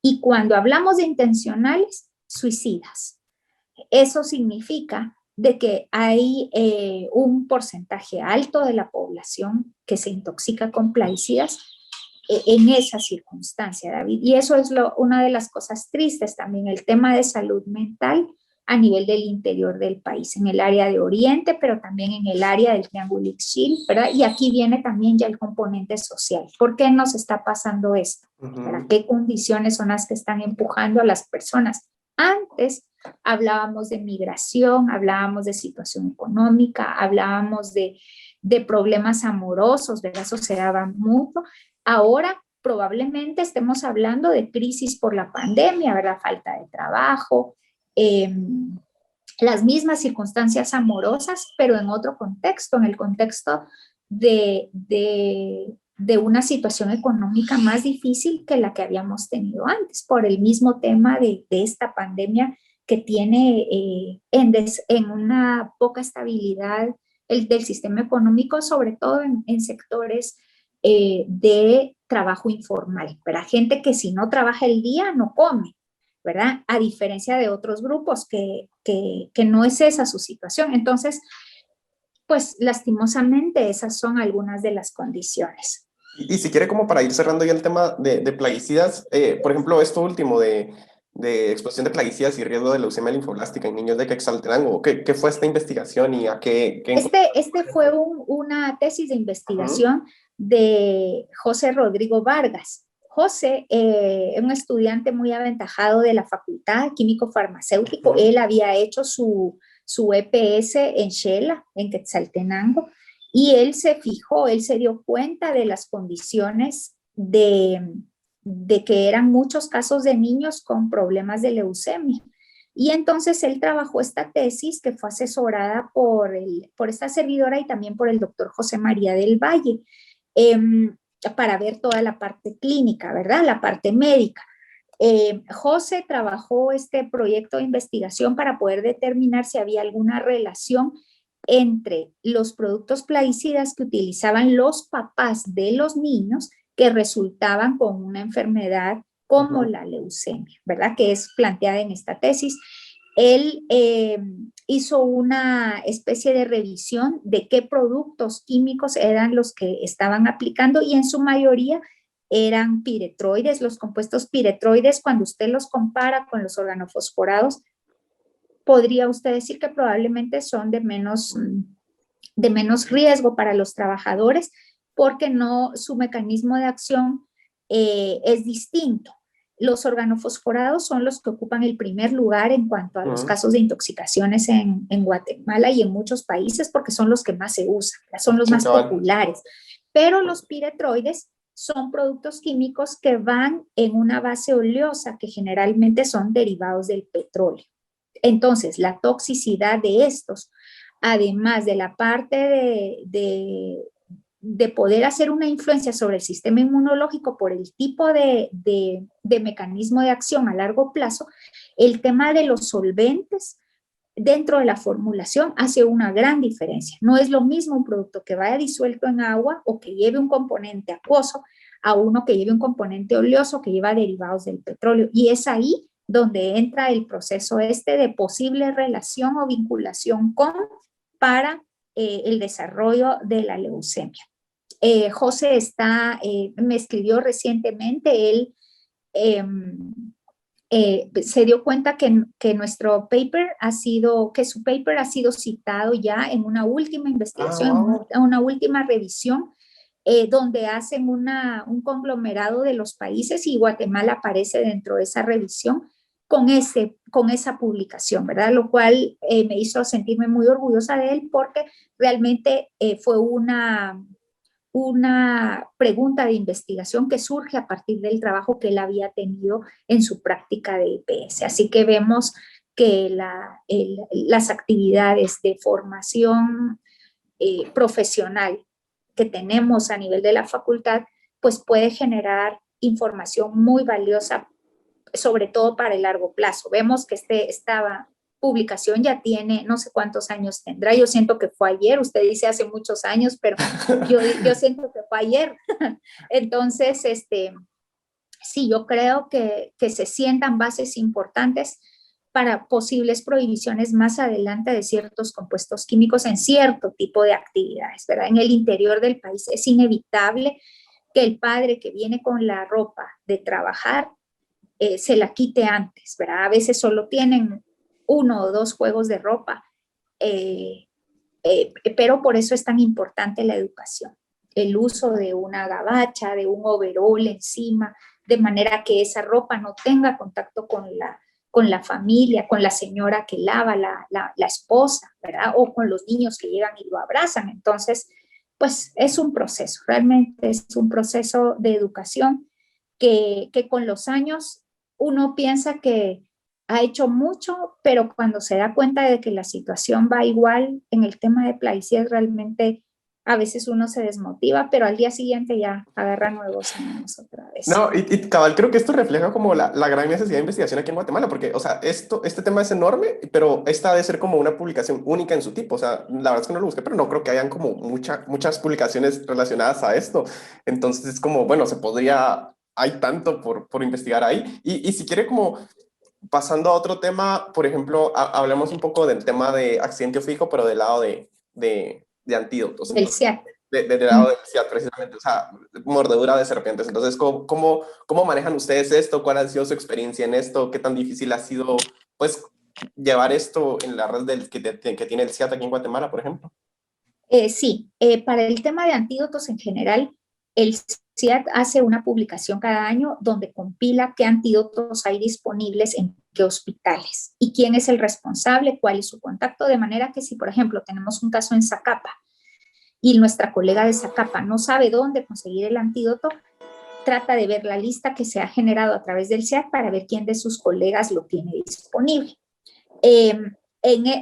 Y cuando hablamos de intencionales, suicidas. Eso significa de que hay un porcentaje alto de la población que se intoxica con plaguicidas en esa circunstancia, David. Y eso es una de las cosas tristes también, el tema de salud mental a nivel del interior del país, en el área de Oriente, pero también en el área del Triángulo Ixchil, ¿verdad? Y aquí viene también ya el componente social. ¿Por qué nos está pasando esto? ¿Verdad? ¿Qué condiciones son las que están empujando a las personas? Antes hablábamos de migración, hablábamos de situación económica, hablábamos de problemas amorosos, ¿verdad? Eso se daba mucho. Ahora probablemente estemos hablando de crisis por la pandemia, ¿verdad? Falta de trabajo, las mismas circunstancias amorosas, pero en otro contexto, en el contexto de una situación económica más difícil que la que habíamos tenido antes, por el mismo tema de esta pandemia que tiene en una poca estabilidad del sistema económico, sobre todo en sectores de trabajo informal, para gente que si no trabaja el día no come. ¿verdad? A diferencia de otros grupos que no es esa su situación. Entonces, pues lastimosamente esas son algunas de las condiciones. Y si quiere, como para ir cerrando ya el tema de plaguicidas, por ejemplo, esto último de exposición de plaguicidas y riesgo de leucemia linfoblástica en niños de Quetzaltenango, ¿qué fue esta investigación y a qué Este fue una tesis de Ujú. investigación de José Rodrigo Vargas. José, un estudiante muy aventajado de la facultad químico farmacéutico, Ujú. él había hecho su EPS en Xela, en Quetzaltenango, y él se fijó, él se dio cuenta de las condiciones de que eran muchos casos de niños con problemas de leucemia. Y entonces él trabajó esta tesis que fue asesorada por esta servidora y también por el doctor José María del Valle, eh, para ver toda la parte clínica, ¿verdad? La parte médica. José trabajó este proyecto de investigación para poder determinar si había alguna relación entre los productos plaguicidas que utilizaban los papás de los niños que resultaban con una enfermedad como Ujú. la leucemia, ¿verdad? Que es planteada en esta tesis. Él hizo una especie de revisión de qué productos químicos eran los que estaban aplicando y en su mayoría eran piretroides. Los compuestos piretroides, cuando usted los compara con los organofosforados, podría usted decir que probablemente son de menos riesgo para los trabajadores porque no, su mecanismo de acción es distinto. Los organofosforados son los que ocupan el primer lugar en cuanto a los Ujú. casos de intoxicaciones en Guatemala y en muchos países porque son los que más se usan, son los Sí, más cabal. populares. Pero los piretroides son productos químicos que van en una base oleosa que generalmente son derivados del petróleo. Entonces, la toxicidad de estos, además de la parte de poder hacer una influencia sobre el sistema inmunológico por el tipo de mecanismo de acción a largo plazo, el tema de los solventes dentro de la formulación hace una gran diferencia. No es lo mismo un producto que vaya disuelto en agua o que lleve un componente acuoso a uno que lleve un componente oleoso que lleva derivados del petróleo. Y es ahí donde entra el proceso este de posible relación o vinculación con para el desarrollo de la leucemia. José me escribió recientemente, él se dio cuenta que nuestro paper que su paper ha sido citado ya en una última Ah, investigación, wow. en una última revisión, donde hacen un conglomerado de los países y Guatemala aparece dentro de esa revisión con esa publicación, ¿verdad? Lo cual me hizo sentirme muy orgullosa de él porque realmente fue una pregunta de investigación que surge a partir del trabajo que él había tenido en su práctica de EPS. Así que vemos que las actividades de formación profesional que tenemos a nivel de la facultad, pues puede generar información muy valiosa, sobre todo para el largo plazo. Vemos que esta publicación ya tiene, no sé cuántos años tendrá, yo siento que fue ayer, usted dice hace muchos años, pero yo siento que fue ayer. Entonces, sí, yo creo que se sientan bases importantes para posibles prohibiciones más adelante de ciertos compuestos químicos en cierto tipo de actividades, ¿verdad? En el interior del país es inevitable que el padre que viene con la ropa de trabajar se la quite antes, ¿verdad? A veces solo tienen 1 o 2 juegos de ropa, eh, pero por eso es tan importante la educación, el uso de una gabacha, de un overol encima, de manera que esa ropa no tenga contacto con la familia, con la señora que lava, la esposa, ¿verdad? O con los niños que llegan y lo abrazan. Entonces, pues es un proceso, realmente es un proceso de educación que con los años uno piensa que ha hecho mucho, pero cuando se da cuenta de que la situación va igual en el tema de plaguicidas, realmente a veces uno se desmotiva, pero al día siguiente ya agarra nuevos ánimos otra vez. No, cabal, creo que esto refleja como la gran necesidad de investigación aquí en Guatemala, porque, o sea, este tema es enorme, pero esta debe ser como una publicación única en su tipo. O sea, la verdad es que no lo busqué, pero no creo que hayan como muchas publicaciones relacionadas a esto. Entonces, es como, bueno, hay tanto por investigar ahí. Y si quiere como pasando a otro tema, por ejemplo, hablemos un poco del tema de accidente físico, pero del lado de antídotos. Del Entonces, CIAT. del lado del CIAT, precisamente, o sea, mordedura de serpientes. Entonces, ¿cómo manejan ustedes esto? ¿Cuál ha sido su experiencia en esto? ¿Qué tan difícil ha sido, pues, llevar esto en la red que tiene el CIAT aquí en Guatemala, por ejemplo? Sí, para el tema de antídotos en general, el CIAT hace una publicación cada año donde compila qué antídotos hay disponibles en qué hospitales y quién es el responsable, cuál es su contacto, de manera que si, por ejemplo, tenemos un caso en Zacapa y nuestra colega de Zacapa no sabe dónde conseguir el antídoto, trata de ver la lista que se ha generado a través del CIAT para ver quién de sus colegas lo tiene disponible.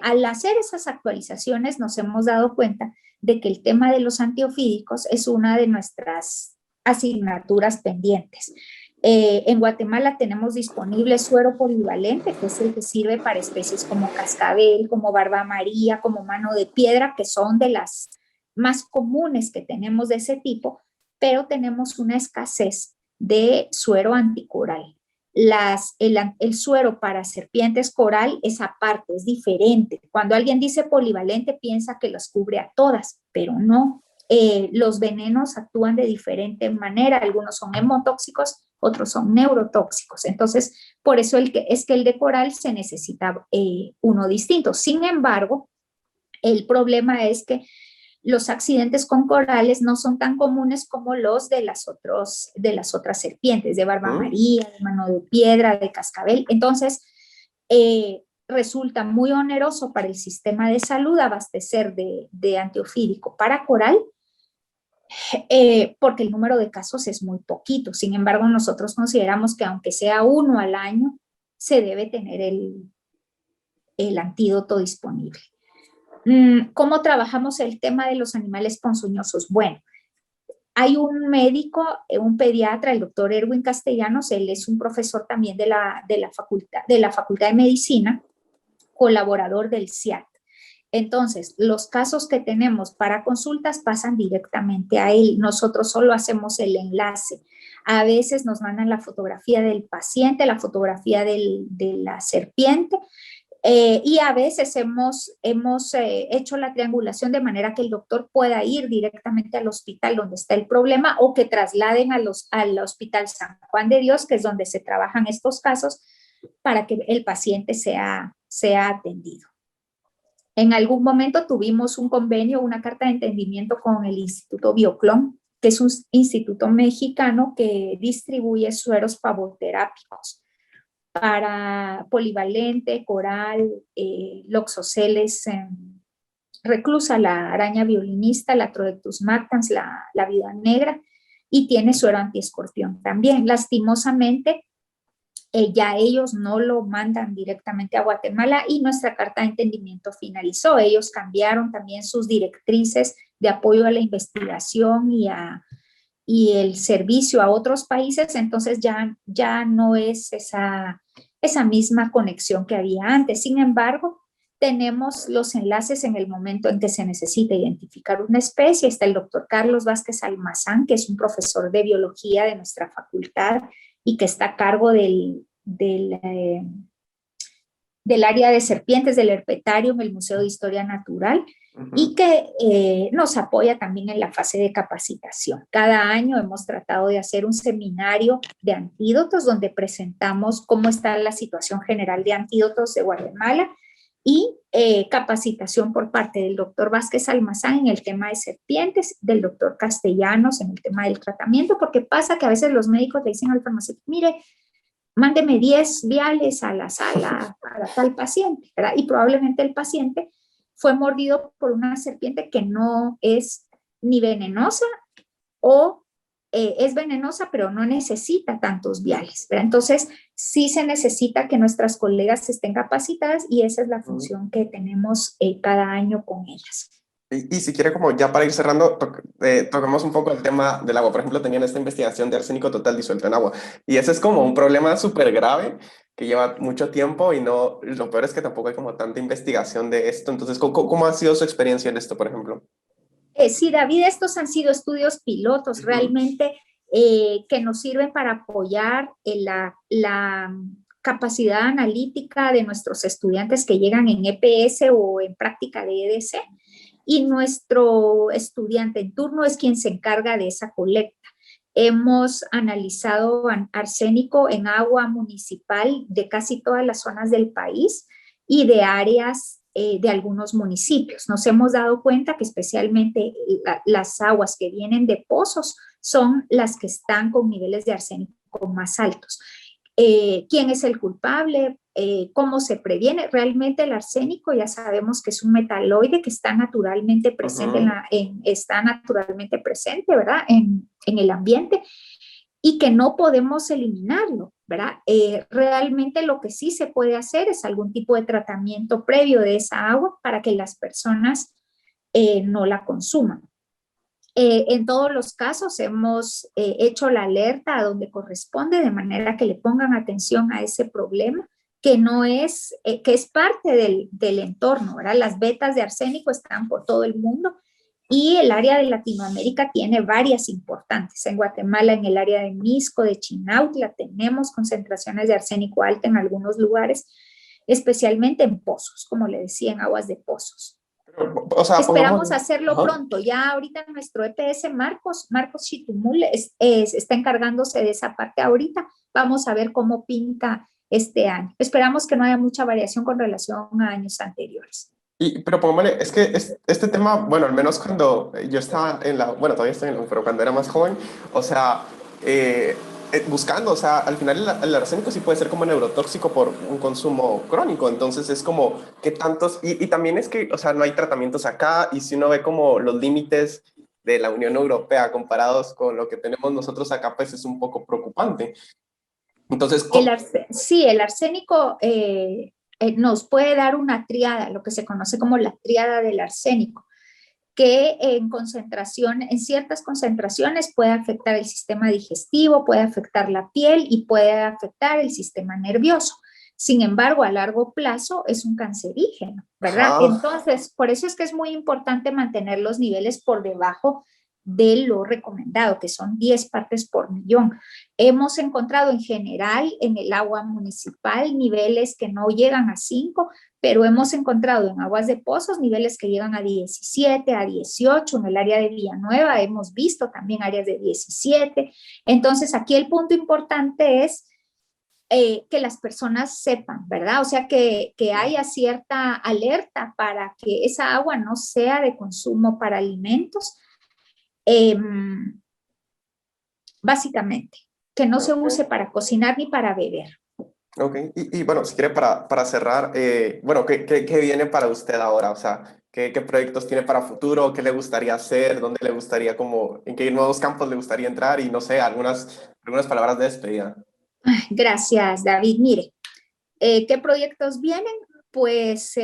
Al hacer esas actualizaciones nos hemos dado cuenta de que el tema de los antiofídicos es una de nuestras asignaturas pendientes. En Guatemala tenemos disponible suero polivalente, que es el que sirve para especies como cascabel, como barba amarilla, como mano de piedra, que son de las más comunes que tenemos de ese tipo, pero tenemos una escasez de suero anticoral. El suero para serpientes coral es aparte, es diferente. Cuando alguien dice polivalente piensa que los cubre a todas, pero no. Los venenos actúan de diferente manera, algunos son hemotóxicos, otros son neurotóxicos. Entonces, por eso es que el de coral se necesita uno distinto. Sin embargo, el problema es que los accidentes con corales no son tan comunes como los de las otras serpientes, de barba amarilla, de mano de piedra, de cascabel. Entonces, resulta muy oneroso para el sistema de salud abastecer de antiofídico para coral, porque el número de casos es muy poquito. Sin embargo, nosotros consideramos que aunque sea uno al año, se debe tener el antídoto disponible. ¿Cómo trabajamos el tema de los animales ponzoñosos? Bueno, hay un médico, un pediatra, el doctor Erwin Castellanos, él es un profesor también de la Facultad de Medicina, colaborador del CIAT. Entonces, los casos que tenemos para consultas pasan directamente a él. Nosotros solo hacemos el enlace. A veces nos mandan la fotografía del paciente, la fotografía de la serpiente, y a veces hemos hecho la triangulación de manera que el doctor pueda ir directamente al hospital donde está el problema o que trasladen al Hospital San Juan de Dios, que es donde se trabajan estos casos, para que el paciente sea atendido. En algún momento tuvimos un convenio, una carta de entendimiento con el Instituto Bioclon, que es un instituto mexicano que distribuye sueros pavoterápicos para polivalente, coral, loxoceles, reclusa, la araña violinista, la Troectus marcans, la viuda negra, y tiene suero antiescorpión también. Lastimosamente, ya ellos no lo mandan directamente a Guatemala y nuestra carta de entendimiento finalizó. Ellos cambiaron también sus directrices de apoyo a la investigación y el servicio a otros países, entonces ya no es esa misma conexión que había antes. Sin embargo, tenemos los enlaces en el momento en que se necesita identificar una especie. Está el doctor Carlos Vázquez Almazán, que es un profesor de biología de nuestra facultad y que está a cargo del área de serpientes del herpetario en el Museo de Historia Natural, y que nos apoya también en la fase de capacitación. Cada año hemos tratado de hacer un seminario de antídotos donde presentamos cómo está la situación general de antídotos de Guatemala y capacitación por parte del doctor Vázquez Almazán en el tema de serpientes, del doctor Castellanos en el tema del tratamiento, porque pasa que a veces los médicos le dicen al farmacéutico, mire, mándeme 10 viales a la sala para tal paciente, ¿verdad? Y probablemente el paciente fue mordido por una serpiente que no es ni venenosa o es venenosa, pero no necesita tantos viales, ¿verdad? Entonces, sí se necesita que nuestras colegas estén capacitadas y esa es la función que tenemos cada año con ellas. Y si quiere, como ya para ir cerrando, toquemos un poco el tema del agua. Por ejemplo, tenían esta investigación de arsénico total disuelto en agua. Y ese es como un problema súper grave que lleva mucho tiempo y no, lo peor es que tampoco hay como tanta investigación de esto. Entonces, ¿cómo ha sido su experiencia en esto, por ejemplo? Sí, David, estos han sido estudios pilotos realmente que nos sirven para apoyar la capacidad analítica de nuestros estudiantes que llegan en EPS o en práctica de EDC, y nuestro estudiante en turno es quien se encarga de esa colecta. Hemos analizado arsénico en agua municipal de casi todas las zonas del país y de áreas de algunos municipios. Nos hemos dado cuenta que especialmente las aguas que vienen de pozos son las que están con niveles de arsénico más altos. ¿Quién es el culpable? ¿Cómo se previene? Realmente el arsénico ya sabemos que es un metaloide que está naturalmente presente, está naturalmente presente, ¿verdad? En el ambiente, y que no podemos eliminarlo, ¿verdad? Realmente lo que sí se puede hacer es algún tipo de tratamiento previo de esa agua para que las personas no la consuman. En todos los casos hemos hecho la alerta a donde corresponde, de manera que le pongan atención a ese problema, que no es, que es parte del entorno, ¿verdad? Las vetas de arsénico están por todo el mundo y el área de Latinoamérica tiene varias importantes. En Guatemala, en el área de Misco, de Chinautla, tenemos concentraciones de arsénico alta en algunos lugares, especialmente en pozos, como le decía, en aguas de pozos. O sea, esperamos hacerlo pronto. Ya ahorita nuestro EPS Marcos Chitumul está encargándose de esa parte ahorita. Vamos a ver cómo pinta este año. Esperamos que no haya mucha variación con relación a años anteriores. Pero pongámosle, es que este tema, bueno, al menos cuando yo estaba bueno, todavía estoy en la, pero cuando era más joven, o sea, buscando, o sea, al final el arsénico sí puede ser como neurotóxico por un consumo crónico, entonces es como, ¿qué tantos? Y también es que, o sea, no hay tratamientos acá, y si uno ve como los límites de la Unión Europea comparados con lo que tenemos nosotros acá, pues es un poco preocupante. Entonces, sí, el arsénico nos puede dar una triada, lo que se conoce como la triada del arsénico, que en ciertas concentraciones puede afectar el sistema digestivo, puede afectar la piel y puede afectar el sistema nervioso. Sin embargo, a largo plazo es un cancerígeno, ¿verdad? Entonces, por eso es que es muy importante mantener los niveles por debajo de lo recomendado, que son 10 partes por millón. Hemos encontrado en general en el agua municipal niveles que no llegan a 5, pero hemos encontrado en aguas de pozos niveles que llegan a 17, a 18, en el área de Villanueva hemos visto también áreas de 17. Entonces, aquí el punto importante es que las personas sepan, ¿verdad? O sea, que haya cierta alerta para que esa agua no sea de consumo para alimentos, básicamente, que no se use para cocinar ni para beber. Ok, y bueno, si quiere para cerrar, bueno, ¿qué viene para usted ahora? O sea, ¿qué proyectos tiene para futuro? ¿Qué le gustaría hacer? ¿Dónde le gustaría en qué nuevos campos le gustaría entrar? Y no sé, algunas palabras de despedida. Gracias, David. Mire, ¿qué proyectos vienen? Pues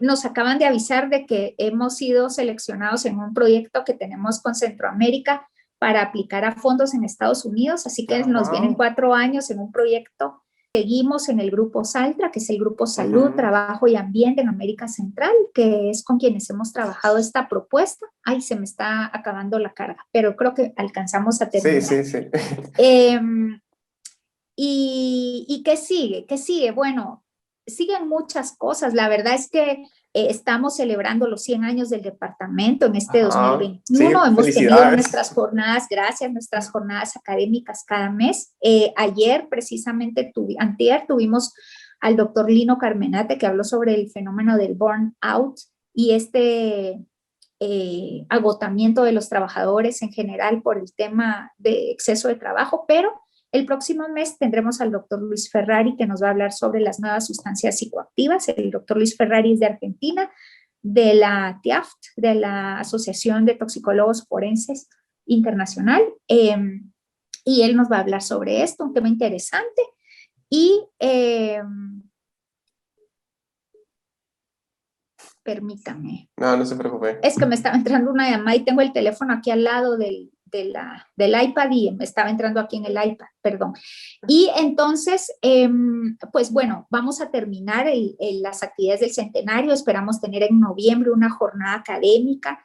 nos acaban de avisar de que hemos sido seleccionados en un proyecto que tenemos con Centroamérica para aplicar a fondos en Estados Unidos, así que nos vienen 4 años en un proyecto. Seguimos en el grupo SALTRA, que es el grupo Salud, Trabajo y Ambiente en América Central, que es con quienes hemos trabajado esta propuesta. Ay, se me está acabando la carga, pero creo que alcanzamos a terminar. Sí. ¿Y qué sigue? ¿Qué sigue? Bueno, siguen muchas cosas. La verdad es que estamos celebrando los 100 años del departamento en este 2021. Sí, hemos tenido nuestras jornadas, nuestras jornadas académicas cada mes. Ayer, precisamente, antier, tuvimos al doctor Lino Carmenate, que habló sobre el fenómeno del burnout y este agotamiento de los trabajadores en general por el tema de exceso de trabajo, pero el próximo mes tendremos al doctor Luis Ferrari, que nos va a hablar sobre las nuevas sustancias psicoactivas. El doctor Luis Ferrari es de Argentina, de la TIAFT, de la Asociación de Toxicólogos Forenses Internacional, y él nos va a hablar sobre esto, un tema interesante. Y permítame. No se preocupe. Es que me estaba entrando una llamada y tengo el teléfono aquí al lado del iPad y me estaba entrando aquí en el iPad, perdón. Y entonces, pues bueno, vamos a terminar las actividades del centenario. Esperamos tener en noviembre una jornada académica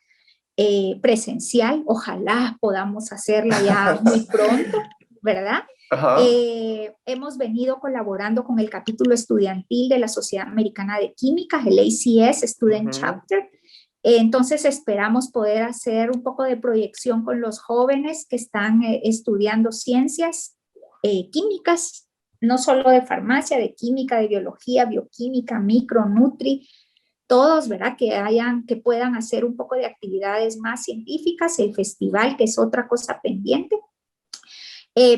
presencial. Ojalá podamos hacerla ya muy pronto, ¿verdad? Ajá. Hemos venido colaborando con el capítulo estudiantil de la Sociedad Americana de Química, el ACS Student Ujú. Chapter. Entonces esperamos poder hacer un poco de proyección con los jóvenes que están estudiando ciencias químicas, no solo de farmacia, de química, de biología, bioquímica, micro, nutri, todos, ¿verdad? Que puedan hacer un poco de actividades más científicas, el festival, que es otra cosa pendiente.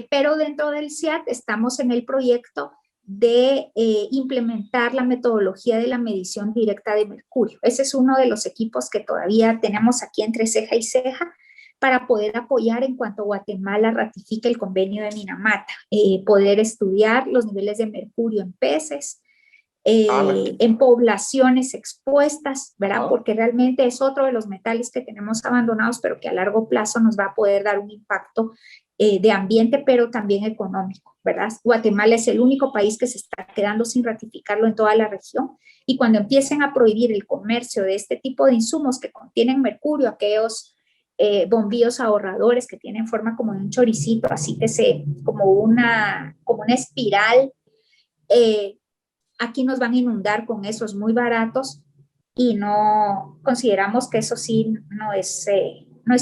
Pero dentro del CIAT estamos en el proyecto de implementar la metodología de la medición directa de mercurio. Ese es uno de los equipos que todavía tenemos aquí entre ceja y ceja para poder apoyar en cuanto Guatemala ratifique el convenio de Minamata, poder estudiar los niveles de mercurio en peces, en poblaciones expuestas, ¿verdad? Ajá. Porque realmente es otro de los metales que tenemos abandonados, pero que a largo plazo nos va a poder dar un impacto de ambiente, pero también económico, ¿verdad? Guatemala es el único país que se está quedando sin ratificarlo en toda la región, y cuando empiecen a prohibir el comercio de este tipo de insumos que contienen mercurio, aquellos bombillos ahorradores que tienen forma como de un choricito, así que como una espiral, eh, aquí nos van a inundar con esos muy baratos y no consideramos que eso sí no es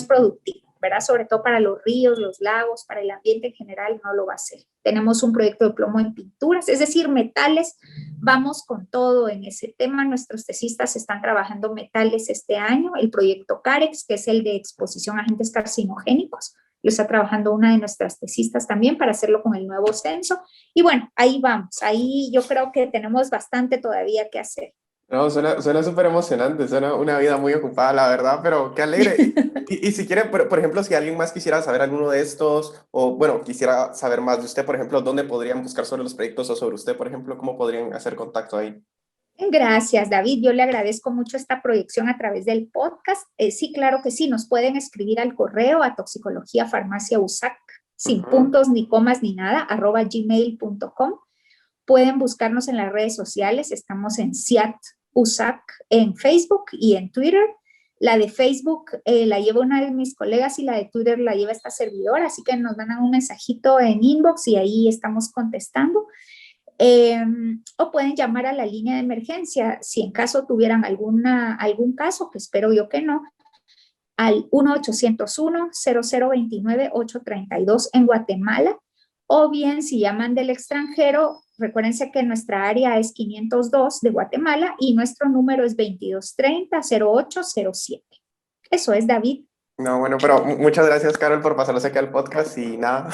productivo, ¿verdad? Sobre todo para los ríos, los lagos, para el ambiente en general no lo va a ser. Tenemos un proyecto de plomo en pinturas, es decir, metales, vamos con todo en ese tema. Nuestros tesistas están trabajando metales este año, el proyecto CAREX, que es el de exposición a agentes carcinogénicos, lo está trabajando una de nuestras tesistas también para hacerlo con el nuevo censo. Y bueno, ahí vamos, ahí yo creo que tenemos bastante todavía que hacer. No, suena súper emocionante, suena una vida muy ocupada, la verdad, pero qué alegre. Y si quiere, por ejemplo, si alguien más quisiera saber alguno de estos, o bueno, quisiera saber más de usted, por ejemplo, ¿dónde podrían buscar sobre los proyectos o sobre usted, por ejemplo? ¿Cómo podrían hacer contacto ahí? Gracias, David. Yo le agradezco mucho esta proyección a través del podcast. Sí, claro que sí, nos pueden escribir al correo a toxicología farmacia USAC, sin Ujú. puntos ni comas ni nada, @gmail.com. Pueden buscarnos en las redes sociales, estamos en CIAT USAC en Facebook y en Twitter. La de Facebook la lleva una de mis colegas y la de Twitter la lleva esta servidora, así que nos mandan un mensajito en inbox y ahí estamos contestando. O pueden llamar a la línea de emergencia si en caso tuvieran algún caso, que espero yo que no, al 1-801-0029-832 en Guatemala, o bien si llaman del extranjero, recuérdense que nuestra área es 502 de Guatemala y nuestro número es 2230-0807. Eso es, David. No, bueno, pero muchas gracias, Carol, por pasarnos aquí al podcast y nada,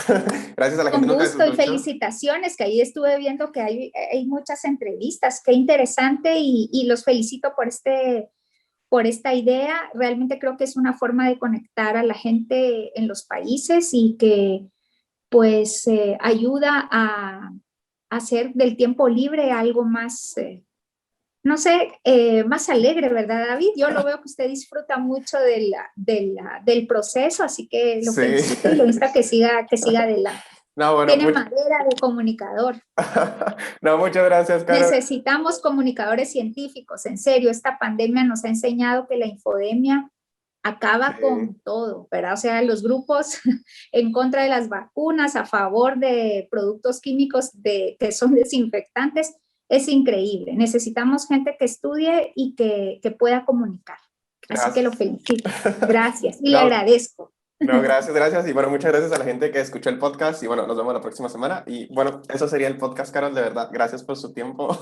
gracias a la gente Con que nos gusto y escuchó. felicitaciones, que ahí estuve viendo que hay muchas entrevistas. Qué interesante y los felicito por esta idea. Realmente creo que es una forma de conectar a la gente en los países y que pues ayuda a hacer del tiempo libre algo más, no sé, más alegre, ¿verdad, David? Yo lo veo que usted disfruta mucho del proceso, así que lo Sí. felicito y lo insto a que siga adelante. No, bueno, Tiene madera de comunicador. no, muchas gracias, Carol. Necesitamos comunicadores científicos, en serio, esta pandemia nos ha enseñado que la infodemia acaba Sí. con todo, ¿verdad? O sea, los grupos en contra de las vacunas, a favor de productos químicos que son desinfectantes, es increíble. Necesitamos gente que estudie y que pueda comunicar. Así que lo Gracias. felicito. Gracias y le No, agradezco. no, gracias, gracias. Y bueno, muchas gracias a la gente que escuchó el podcast. Y bueno, nos vemos la próxima semana. Y bueno, eso sería el podcast, Carol, de verdad. Gracias por su tiempo.